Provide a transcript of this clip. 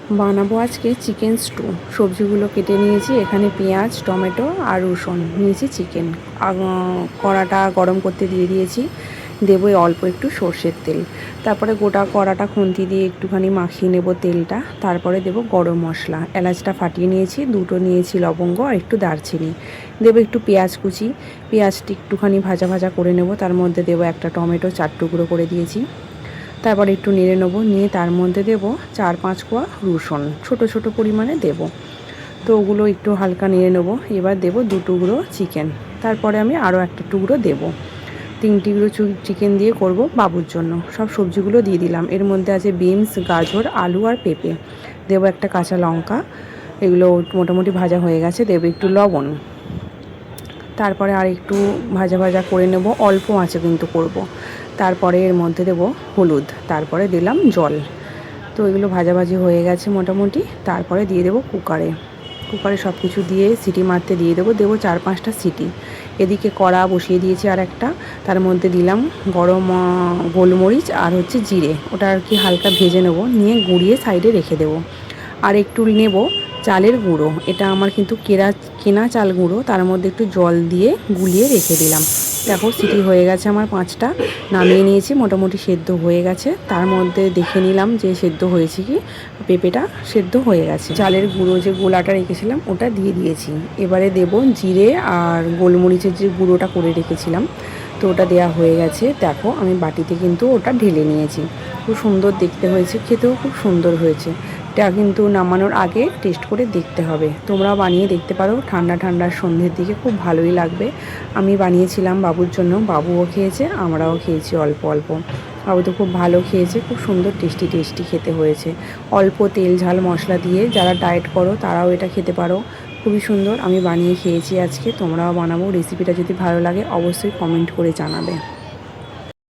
বানাবো আজকে chicken stew. সবজিগুলো কেটে নিয়েছি, এখানে পেঁয়াজ, টমেটো আর রসুন নিয়েছি। চিকেন কড়াটা গরম করতে দিয়ে দিয়েছি। দেবো অল্প একটু সর্ষের তেল, তারপরে গোটা কড়াটা খুন্তি দিয়ে একটুখানি মাখিয়ে নেব তেলটা। তারপরে দেবো গরম মশলা, এলাচটা ফাটিয়ে নিয়েছি, দুটো নিয়েছি লবঙ্গ আর একটু দারচিনি। দেবো একটু পেঁয়াজ কুচি, পেঁয়াজটি একটুখানি ভাজা ভাজা করে নেব। তার মধ্যে দেবো একটা টমেটো 4 টুকরো করে দিয়েছি। তারপর একটু নেড়ে নেবো, নিয়ে তার মধ্যে দেবো 4-5 কোয়া রসুন ছোট ছোট পরিমাণে দেব। তো ওগুলো একটু হালকা নেড়ে নেবো। এবার দেবো 2 টুকরো চিকেন, তারপরে আমি আরও একটা টুকরো দেব। 3 টুকরো চিকেন দিয়ে করব বাবুর জন্য। সব সবজিগুলো দিয়ে দিলাম। এর মধ্যে আছে বিনস, গাজর, আলু আর পেঁপে। দেবো একটা কাঁচা লঙ্কা। এগুলো মোটামুটি ভাজা হয়ে গেছে। দেবো একটু লবণ। তারপরে আর একটু ভাজা ভাজা করে নেব, অল্প আঁচে কিন্তু করব। তারপরে এর মধ্যে দেব হলুদ, তারপরে দিলাম জল। তো এগুলো ভাজাভাজি হয়ে গেছে মোটামুটি। তারপরে দিয়ে দেবো কুকারে সব কিছু দিয়ে সিটি মারতে দিয়ে দেবো 4-5টা সিটি। এদিকে কড়া বসিয়ে দিয়েছি আর একটা, তার মধ্যে দিলাম গরম গোলমরিচ আর জিরে, ওটা আর কি হালকা ভেজে নেব, নিয়ে গুঁড়িয়ে সাইডে রেখে দেবো। আর একটু নেব চালের গুঁড়ো, এটা আমার কিন্তু কেনা চাল গুঁড়ো, তার মধ্যে একটু জল দিয়ে গুলিয়ে রেখে দিলাম। দেখো সিটি হয়ে গেছে আমার 5টা, নামিয়ে নিয়েছি। মোটামুটি সেদ্ধ হয়ে গেছে। তার মধ্যে দেখে নিলাম যে সেদ্ধ হয়েছে কি, পেঁপেটা সেদ্ধ হয়ে গেছে। চালের গুঁড়ো যে গোলাটা রেখেছিলাম ওটা দিয়ে দিয়েছি। এবারে দেব জিরে আর গোলমরিচের যে গুঁড়োটা করে রেখেছিলাম, তো ওটা দেওয়া হয়ে গেছে। দেখো আমি বাটিতে কিন্তু ওটা ঢেলে নিয়েছি। খুব সুন্দর দেখতে হয়েছে, খেতেও খুব সুন্দর হয়েছে। এটা কিন্তু নামানোর আগে টেস্ট করে দেখতে হবে। তোমরাও বানিয়ে দেখতে পারো, ঠান্ডা ঠান্ডা সন্ধ্যের দিকে খুব ভালোই লাগবে। আমি বানিয়েছিলাম বাবুর জন্য, বাবুও খেয়েছে, আমরাও খেয়েছি অল্প অল্প। বাবু তো খুব ভালো খেয়েছে, খুব সুন্দর টেস্টি টেস্টি খেতে হয়েছে। অল্প তেল ঝাল মশলা দিয়ে যারা ডায়েট করো তারাও এটা খেতে পারো। খুবই সুন্দর, আমি বানিয়ে খেয়েছি আজকে। তোমরাও বানাবো। রেসিপিটা যদি ভালো লাগে অবশ্যই কমেন্ট করে জানাবে।